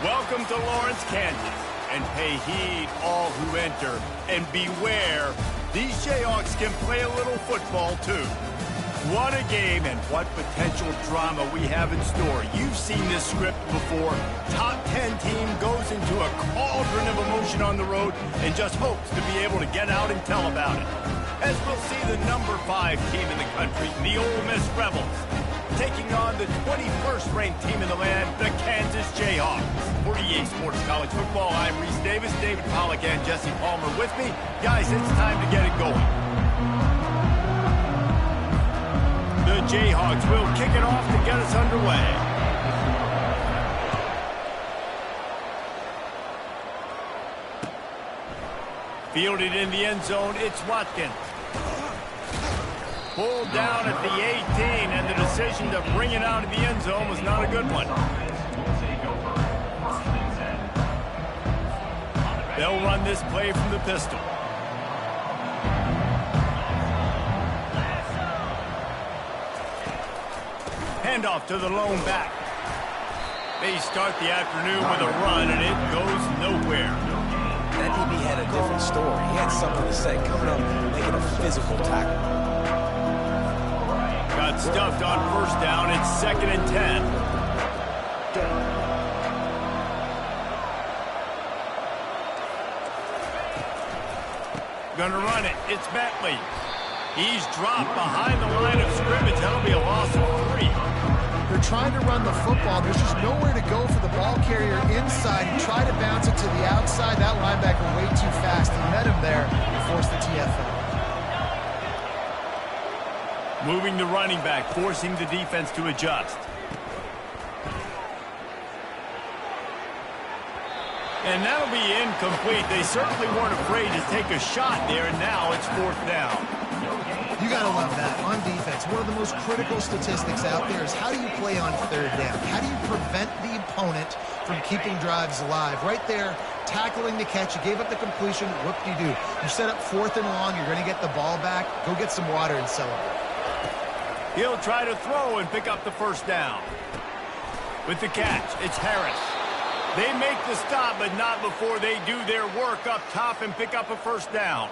Welcome to Lawrence, Kansas, and pay heed all who enter, and beware, these Jayhawks can play a little football too. What a game and what potential drama we have in store. You've seen this script before. Top 10 team goes into a cauldron of emotion on the road and just hopes to be able to get out and tell about it. As we'll see the number 5 team in the country, the Ole Miss Rebels, taking on the 21st ranked team in the land, the Kansas Jayhawks. For EA Sports College Football, I'm Reese Davis, David Pollack and Jesse Palmer with me. Guys, it's time to get it going. The Jayhawks will kick it off to get us underway. Fielded in the end zone, it's Watkins. Pulled down at the 18, and the decision to bring it out of the end zone was not a good one. They'll run this play from the pistol. Handoff to the lone back. They start the afternoon with a run, and it goes nowhere. That DB had a different story. He had something to say, coming up and making a physical tackle. Got stuffed on first down. It's 2nd and 10. Gonna run it. It's Bentley. He's dropped behind the line of scrimmage. That'll be a loss of 3. They're trying to run the football. There's just nowhere to go for the ball carrier inside. He tried to bounce it to the outside. That linebacker way too fast. He met him there and forced the TFL. Moving the running back, forcing the defense to adjust. And that'll be incomplete. They certainly weren't afraid to take a shot there, and now it's 4th down. You got to love that. On defense, one of the most critical statistics out there is how do you play on 3rd down? How do you prevent the opponent from keeping drives alive? Right there, tackling the catch. You gave up the completion. Whoop-de-doo. You set up 4th and long. You're going to get the ball back. Go get some water and celebrate. He'll try to throw and pick up the 1st down. With the catch, it's Harris. They make the stop, but not before they do their work up top and pick up a 1st down.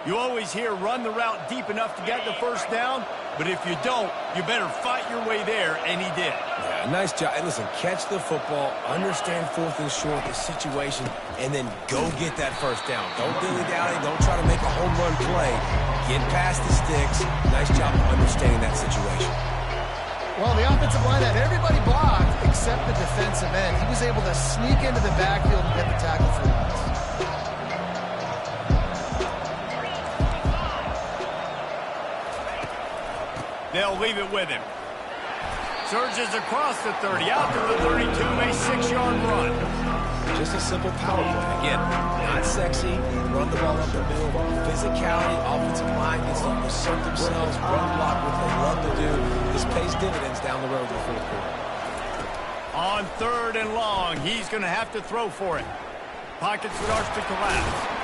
You always hear run the route deep enough to get the 1st down, but if you don't, you better fight your way there, and he did. Yeah, nice job. Hey, listen, catch the football, understand 4th and short, the situation, and then go get that 1st down. Don't dilly-dally. Don't try to make a home run play. Get past the sticks. Nice job of understanding that situation. Well, the offensive line had everybody blocked except the defensive end. He was able to sneak into the backfield and get the tackle for once. They'll leave it with him. Surges across the 30, out to the 32, a 6-yard run. Just a simple power play. Again, not sexy. Run the ball up the middle. Physicality, offensive line gets to assert themselves, run block, what they love to do. This pays dividends down the road in the 4th quarter. On 3rd and long, he's going to have to throw for it. Pocket starts to collapse.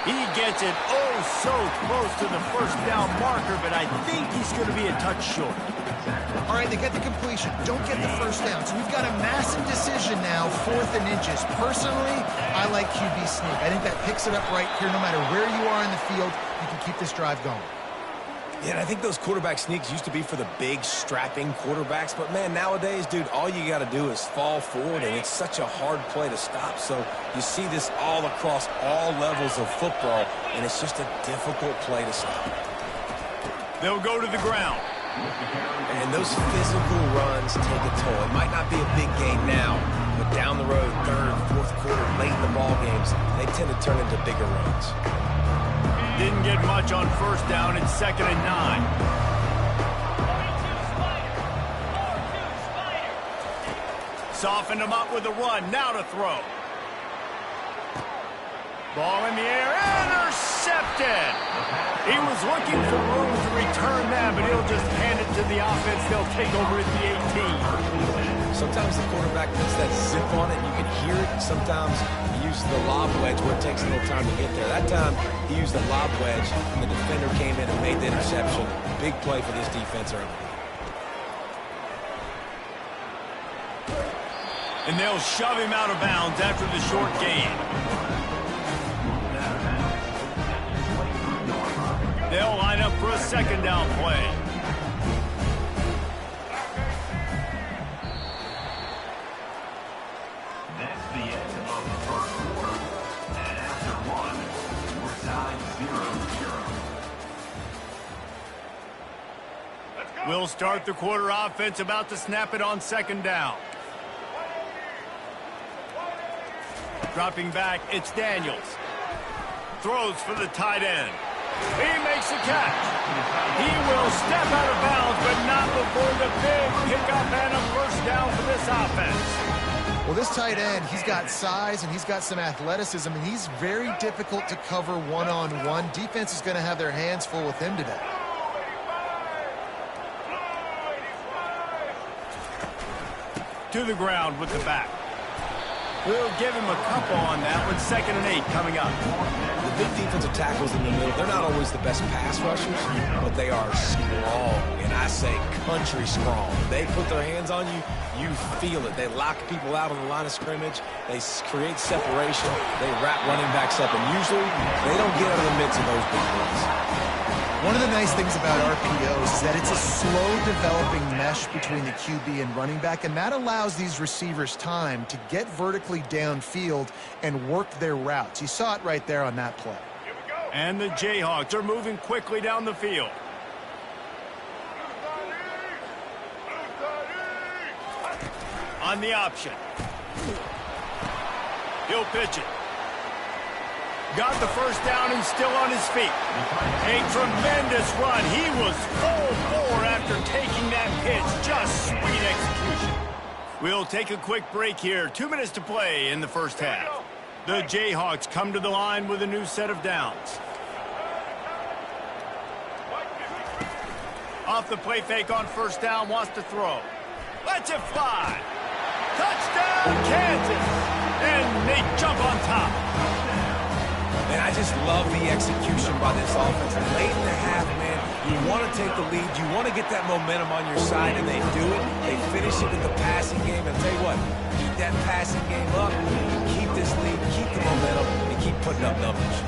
He gets it so close to the 1st down marker, but I think he's going to be a touch short. All right, they get the completion. Don't get the 1st down. So we've got a massive decision now, 4th and inches. Personally, I like QB sneak. I think that picks it up right here. No matter where you are in the field, you can keep this drive going. Yeah, and I think those quarterback sneaks used to be for the big, strapping quarterbacks. But, man, nowadays, dude, all you got to do is fall forward, and it's such a hard play to stop. So you see this all across all levels of football, and it's just a difficult play to stop. They'll go to the ground. And those physical runs take a toll. It might not be a big gain now, but down the road, 3rd, 4th quarter, late in the ball games, they tend to turn into bigger runs. Didn't get much on 1st down. It's 2nd and 9. Softened him up with a run. Now to throw. Ball in the air. Intercepted. He was looking for room to return that, but he'll just hand it to the offense. They'll take over at the 18. Sometimes the quarterback puts that zip on it. You can hear it. Sometimes he uses the lob wedge where it takes a little time to get there. That time, he used the lob wedge, and the defender came in and made the interception. Big play for this defense early. And they'll shove him out of bounds after the short gain. They'll line up for a second down play. That's the end of the first quarter. And after one, we're tied 0-0. We'll start the quarter offense, about to snap it on second down. Dropping back, it's Daniels. Throws for the tight end. He makes a catch. He will step out of bounds, but not before the big pickup and a first down for this offense. Well, this tight end, he's got size and he's got some athleticism, and he's very difficult to cover one-on-one. Defense is going to have their hands full with him today. To the ground with the back. We'll give him a couple on that one. 2nd and 8 coming up. The big defensive tackles in the middle, they're not always the best pass rushers, but they are strong, and I say country strong. They put their hands on you, you feel it. They lock people out on the line of scrimmage. They create separation. They wrap running backs up, and usually they don't get out of the midst of those big plays. One of the nice things about RPOs is that it's a slow-developing mesh between the QB and running back, and that allows these receivers time to get vertically downfield and work their routes. You saw it right there on that play. And the Jayhawks are moving quickly down the field. On the option. He'll pitch it. Got the first down and still on his feet. A tremendous run. He was full bore after taking that pitch. Just sweet execution. We'll take a quick break here. 2 minutes to play in the first half. The Jayhawks come to the line with a new set of downs. Off the play fake on first down, wants to throw. Lets it fly. Touchdown, Kansas. And they jump on top. Man, I just love the execution by this offense. Late in the half, man, you want to take the lead. You want to get that momentum on your side, and they do it. They finish it with the passing game. And I'll tell you what, keep that passing game up, keep this lead, keep the momentum, and keep putting up numbers.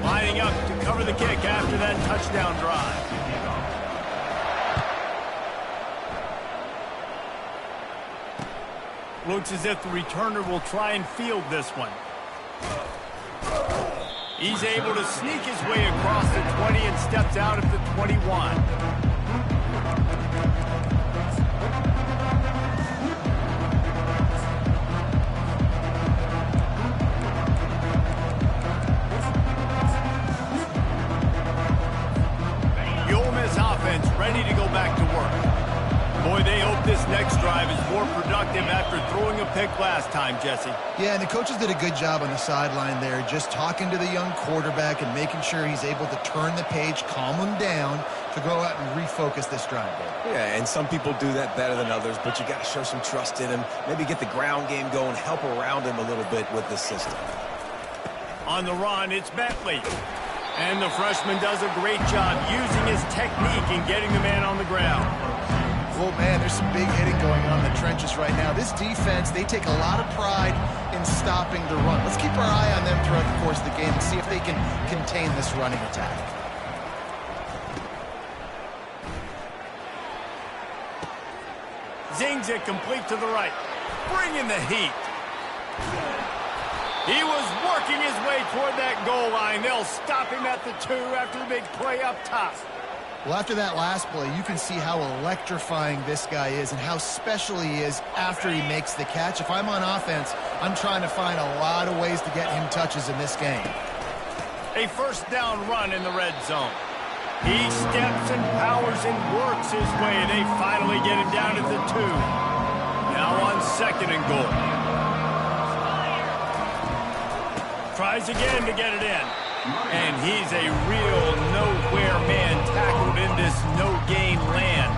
Lining up to cover the kick after that touchdown drive. Looks as if the returner will try and field this one. He's able to sneak his way across the 20 and steps out at the 21. The Ole Miss offense ready to go back to work. Boy, they hope this next drive is more productive after throwing a pick last time, Jesse. Yeah, and the coaches did a good job on the sideline there, just talking to the young quarterback and making sure he's able to turn the page, calm him down to go out and refocus this drive. Yeah, and some people do that better than others, but you got to show some trust in him. Maybe get the ground game going, help around him a little bit with the system. On the run, it's Bentley. And the freshman does a great job using his technique and getting the man on the ground. Oh, man, there's some big hitting going on in the trenches right now. This defense, they take a lot of pride in stopping the run. Let's keep our eye on them throughout the course of the game and see if they can contain this running attack. Zings it complete to the right. Bringing the heat. He was working his way toward that goal line. They'll stop him at the 2 after the big play up top. Well, after that last play, you can see how electrifying this guy is and how special he is after he makes the catch. If I'm on offense, I'm trying to find a lot of ways to get him touches in this game. A first down run in the red zone. He steps and powers and works his way. They finally get him down at the 2. Now on 2nd and goal. Tries again to get it in. And he's a real nowhere man tackled in this no-gain land.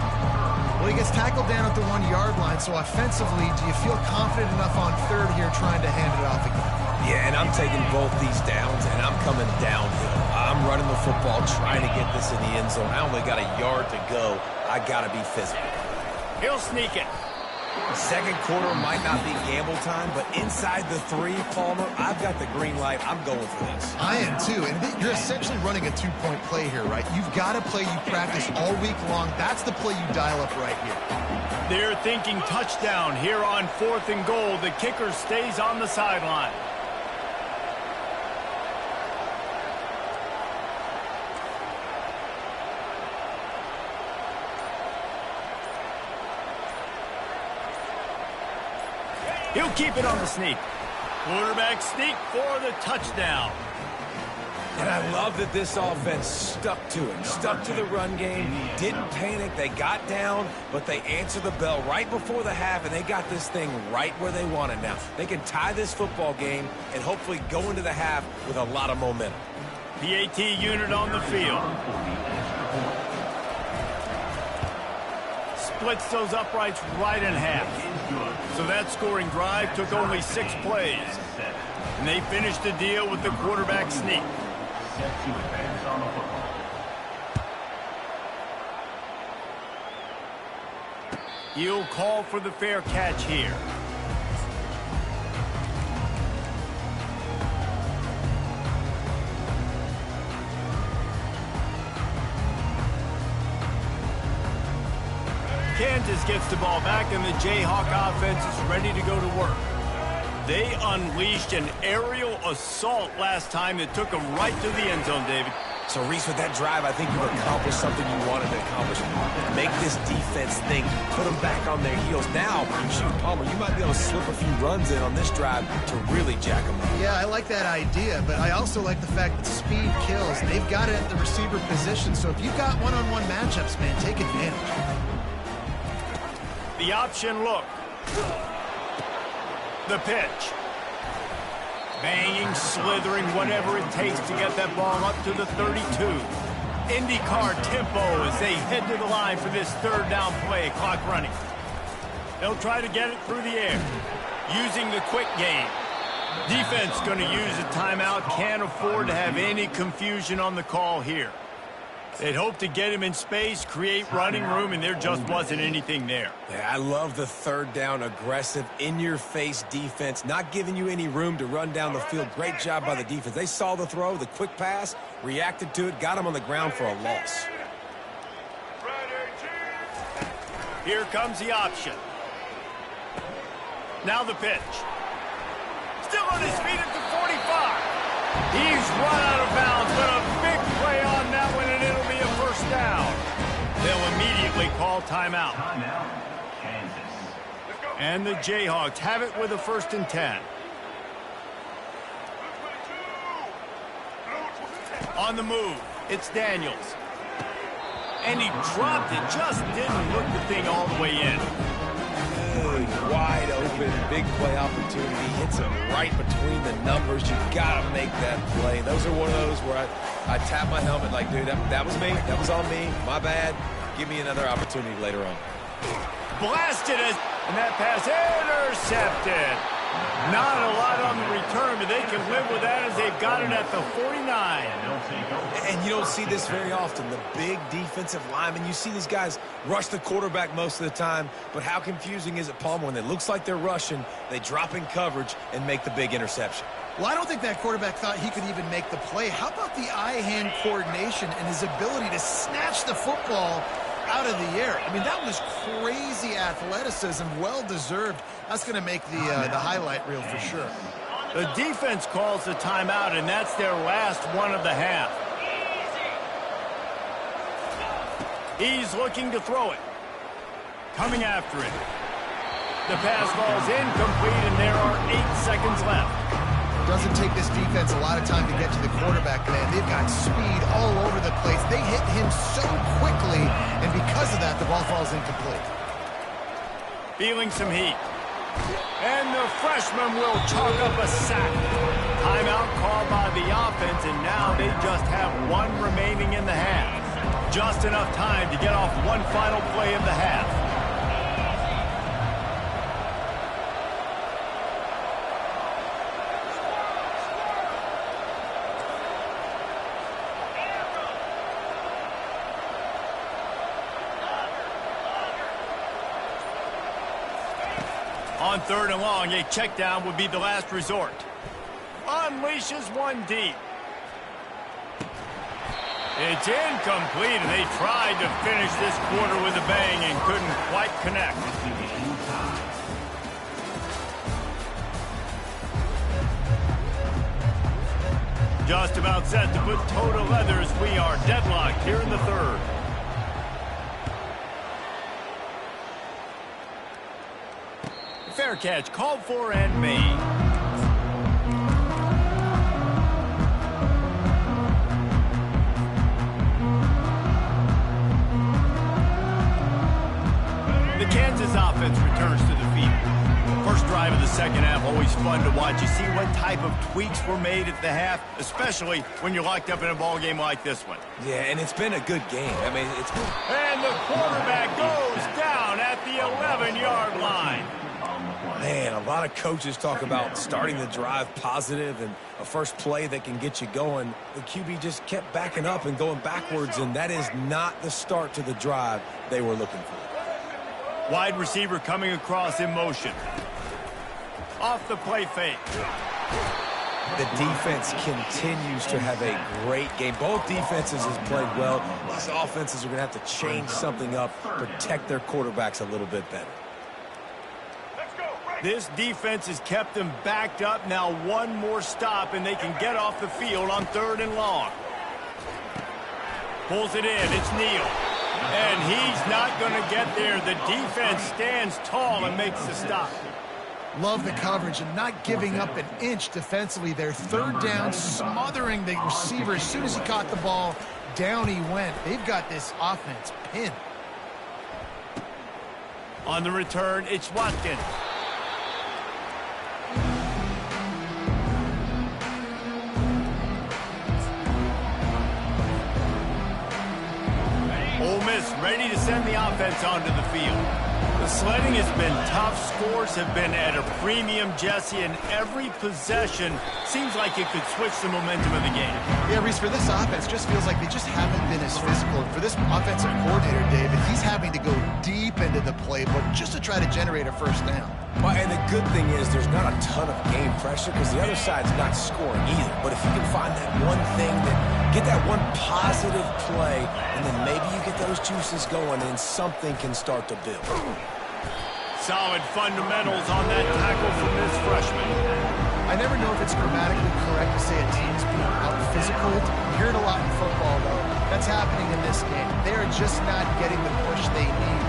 Well, he gets tackled down at the 1-yard line, so offensively, do you feel confident enough on 3rd here trying to hand it off again? Yeah, and I'm taking both these downs, and I'm coming downhill. I'm I'm running the football, trying to get this in the end zone. I only got a yard to go. I got to be physical. He'll sneak it. Second quarter might not be gamble time, but inside the 3, Palmer, I've got the green light. I'm going for this. I am too, and you're essentially running a 2-point play here, right? You've got a play you practice all week long. That's the play you dial up right here. They're thinking touchdown here on 4th and goal. The kicker stays on the sideline. He'll keep it on the sneak. Quarterback sneak for the touchdown. And I love that this offense stuck to it, stuck to the run game, didn't panic. They got down, but they answered the bell right before the half, and they got this thing right where they want it now. They can tie this football game and hopefully go into the half with a lot of momentum. PAT unit on the field. Splits those uprights right in half. So that scoring drive took only 6 plays. And they finished the deal with the quarterback sneak. He'll call for the fair catch here. Kansas gets the ball back, and the Jayhawk offense is ready to go to work. They unleashed an aerial assault last time that took them right to the end zone, David. So, Reese, with that drive, I think you've accomplished something you wanted to accomplish. Make this defense think, put them back on their heels. Now, shoot, Palmer, you might be able to slip a few runs in on this drive to really jack them up. Yeah, I like that idea, but I also like the fact that speed kills. They've got it at the receiver position, so if you've got one-on-one matchups, man, take advantage. The option look. The pitch. Banging, slithering, whatever it takes to get that ball up to the 32. IndyCar tempo as they head to the line for this 3rd down play, clock running. They'll try to get it through the air, using the quick game. Defense going to use a timeout, can't afford to have any confusion on the call here. They'd hope to get him in space, create running room, and there just wasn't anything there. Yeah, I love the 3rd down, aggressive, in-your-face defense, not giving you any room to run down the field. Great job by the defense. They saw the throw, the quick pass, reacted to it, got him on the ground for a loss. Here comes the option. Now the pitch. Still on his feet at the 45. He's run out of bounds, but a big play on that one, and it'll be a 1st down. They'll immediately call timeout. Timeout, Kansas. And the Jayhawks have it with a 1st and 10. On the move, it's Daniels. And he dropped it, just didn't look the thing all the way in. Good, wide open, big play opportunity. Hits him right between the numbers. You got to make that play. Those are one of those where I tap my helmet like, dude, that was me. That was on me. My bad. Give me another opportunity later on. Blasted it, and that pass intercepted. Not a lot on the return, but they can live with that as they've got it at the 49. And you don't see this very often. The big defensive linemen, you see these guys rush the quarterback most of the time, but how confusing is it, Palmer, when it looks like they're rushing, they drop in coverage and make the big interception? Well, I don't think that quarterback thought he could even make the play. How about the eye-hand coordination and his ability to snatch the football out of the air? I mean, that was crazy athleticism, well-deserved. That's going to make the highlight reel for sure. The defense calls the timeout, and that's their last one of the half. He's looking to throw it. Coming after it. The pass falls incomplete, and there are 8 seconds left. Doesn't take this defense a lot of time to get to the quarterback, man. They've got speed all over the place. They hit him so quickly, and because of that, the ball falls incomplete. Feeling some heat. And the freshman will chalk up a sack. Timeout called by the offense, and now they just have 1 remaining in the half. Just enough time to get off one final play of the half. On 3rd and long, a check down would be the last resort. Unleashes one deep. It's incomplete, and they tried to finish this quarter with a bang and couldn't quite connect. Just about set to put toe to leather as we are deadlocked here in the 3rd. Fair catch called for and made. The Kansas offense returns to the field. First drive of the 2nd half, always fun to watch. You see what type of tweaks were made at the half, especially when you're locked up in a ball game like this one. Yeah, and it's been a good game. I mean, it's been... And the quarterback goes down at the 11-yard line. Man, a lot of coaches talk about starting the drive positive and a first play that can get you going. The QB just kept backing up and going backwards, and that is not the start to the drive they were looking for. Wide receiver coming across in motion. Off the play fake. The defense continues to have a great game. Both defenses have played well. These offenses are going to have to change something up, protect their quarterbacks a little bit better. This defense has kept them backed up. Now one more stop, and they can get off the field on 3rd and long. Pulls it in. It's Neal. And he's not going to get there. The defense stands tall and makes the stop. Love the coverage and not giving up an inch defensively there. 3rd down, smothering the receiver. As soon as he caught the ball, down he went. They've got this offense pinned. On the return, it's Watkins. Ole Miss ready to send the offense onto the field. The sledding has been tough. Scores have been at a premium, Jesse, and every possession seems like it could switch the momentum of the game. Yeah, Reese, for this offense, just feels like they just haven't been as physical. And for this offensive coordinator, David, he's having to go deep into the playbook just to try to generate a first down. Well, and the good thing is there's not a ton of game pressure because the other side's not scoring either. But if you can find that one thing, get that one positive play, and then maybe you get those juices going and something can start to build. Solid fundamentals on that tackle from this freshman. I never know if it's grammatically correct to say a team's being out-physical. You hear it a lot in football, though. That's happening in this game. They're just not getting the push they need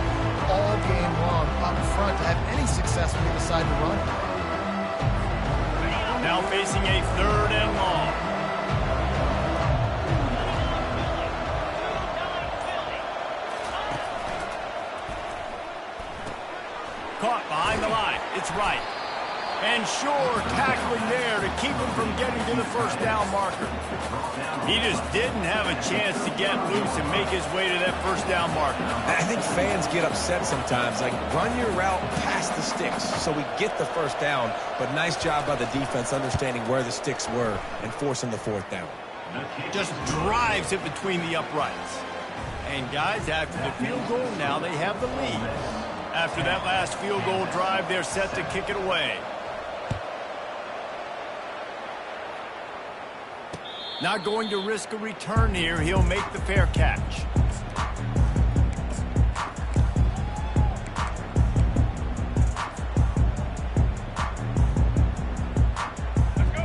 all game long up front to have any success when they decide to run. Now facing a 3rd and long. Caught behind the line. It's right. And sure, tackling there to keep him from getting to the first down marker. He just didn't have a chance to get loose and make his way to that first down marker. I think fans get upset sometimes. Like, run your route past the sticks so we get the first down. But nice job by the defense understanding where the sticks were and forcing the 4th down. Just drives it between the uprights. And guys, after the field goal, now they have the lead. After that last field goal drive, they're set to kick it away. Not going to risk a return here. He'll make the fair catch.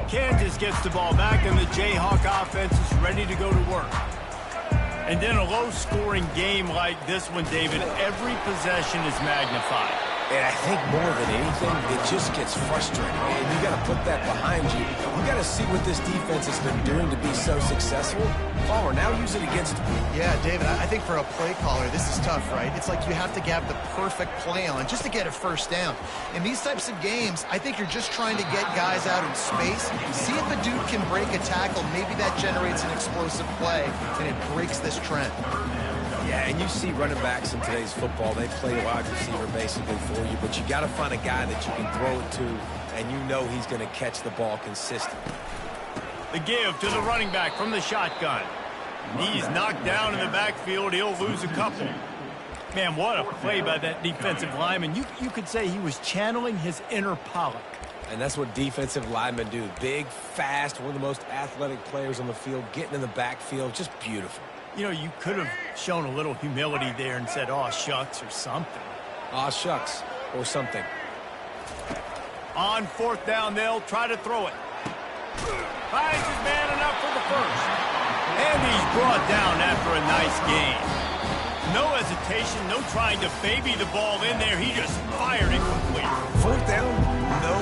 Kansas gets the ball back, and the Jayhawk offense is ready to go to work. And in a low-scoring game like this one, David, every possession is magnified. And I think more than anything, it just gets frustrating. And you got to put that behind you. You got to see what this defense has been doing to be so successful. Palmer, now use it against them. Yeah, David, I think for a play caller, this is tough, right? It's like you have to have the perfect play on just to get a first down. In these types of games, I think you're just trying to get guys out in space, see if a dude can break a tackle. Maybe that generates an explosive play, and it breaks this trend. Yeah, and you see running backs in today's football, they play wide receiver basically for you, but you got to find a guy that you can throw it to, and you know he's going to catch the ball consistently. The give to the running back from the shotgun. He's knocked down in the backfield. He'll lose a couple. Man, what a play by that defensive lineman. You could say he was channeling his inner Pollock. And that's what defensive linemen do. Big, fast, one of the most athletic players on the field, getting in the backfield, just beautiful. You know, you could have shown a little humility there and said, "Aw, shucks," or something. Aw, shucks, or something. On 4th down, they'll try to throw it. Finds his man enough for the first. And he's brought down after a nice gain. No hesitation, no trying to baby the ball in there. He just fired it complete. 4th down, no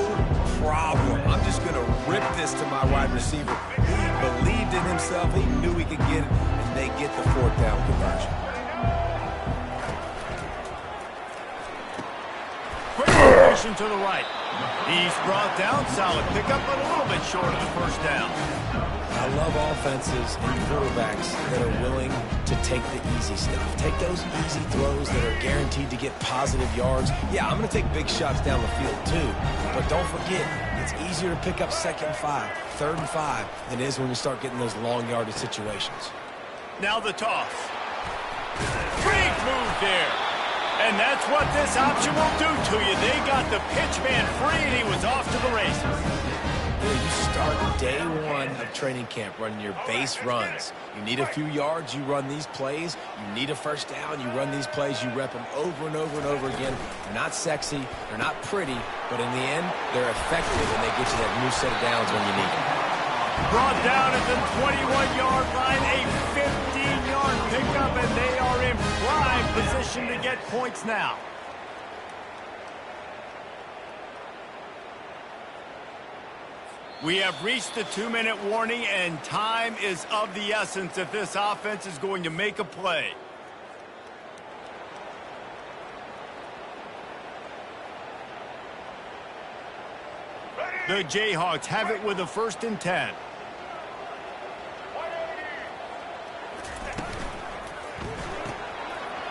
problem. I'm just going to rip this to my wide receiver. He believed in himself. He knew he could get it, and they get the 4th down conversion. Quick rotation to the right. He's brought down. Solid pickup, but a little bit short of the first down. I love offenses and quarterbacks that are willing to take the easy stuff. Take those easy throws that are guaranteed to get positive yards. Yeah, I'm going to take big shots down the field too, but don't forget, it's easier to pick up 2nd and 5, 3rd and 5 than it is when you start getting those long yardage situations. Now the toss. Great move there. And that's what this option will do to you. They got the pitch man free, and he was off to the races. You start day 1 of training camp running your base runs. You need a few yards, you run these plays. You need a first down, you run these plays. You rep them over and over and over again. They're not sexy, they're not pretty, but in the end, they're effective, and they get you that new set of downs when you need them. Brought down at the 21-yard line, a 15-yard pickup, and they are in prime position to get points now. We have reached the 2-minute warning, and time is of the essence if this offense is going to make a play. The Jayhawks have it with a 1st and 10.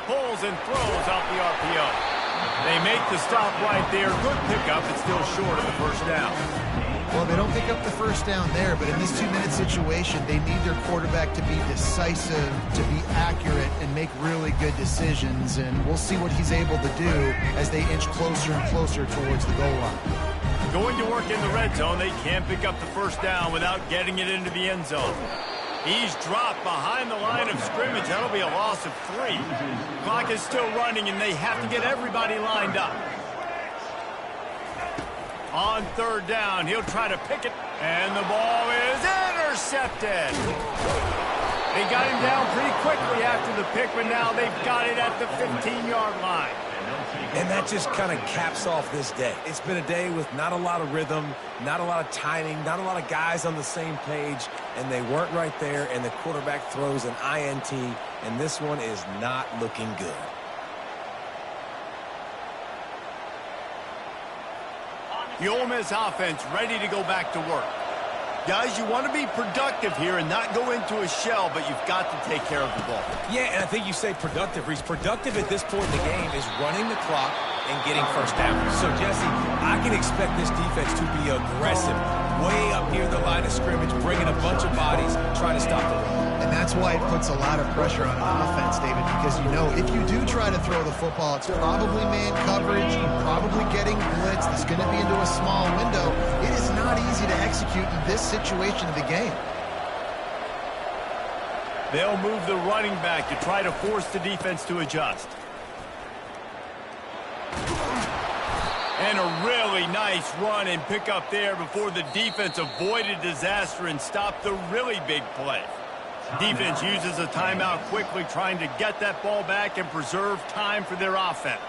Pulls and throws out the RPO. They make the stop right there. Good pickup. It's still short of the first down. Well, they don't pick up the first down there, but in this 2-minute situation, they need their quarterback to be decisive, to be accurate, and make really good decisions. And we'll see what he's able to do as they inch closer and closer towards the goal line. Going to work in the red zone. They can't pick up the first down without getting it into the end zone. He's dropped behind the line of scrimmage. That'll be a loss of 3. Clock is still running, and they have to get everybody lined up. On 3rd down, he'll try to pick it, and the ball is intercepted. They got him down pretty quickly after the pick, but now they've got it at the 15-yard line. And that just kind of caps off this day. It's been a day with not a lot of rhythm, not a lot of timing, not a lot of guys on the same page, and they weren't right there, and the quarterback throws an INT, and this one is not looking good. The Ole Miss offense ready to go back to work. Guys, you want to be productive here and not go into a shell, but you've got to take care of the ball. Yeah, and I think you say productive, Reese. Productive at this point in the game is running the clock and getting first down. So, Jesse, I can expect this defense to be aggressive, way up near the line of scrimmage, bringing a bunch of bodies, trying to stop the run. And that's why it puts a lot of pressure on an offense, David, because you know if you do try to throw the football, it's probably man coverage, probably getting blitz. It's going to be into a small window. It is not easy to execute in this situation of the game. They'll move the running back to try to force the defense to adjust. And a really nice run and pick up there before the defense avoided disaster and stopped the really big play. Defense uses a timeout quickly, trying to get that ball back and preserve time for their offense.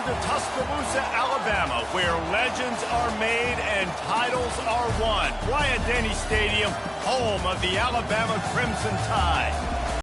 to Tuscaloosa, Alabama, where legends are made and titles are won. Bryant-Denny Stadium, home of the Alabama Crimson Tide.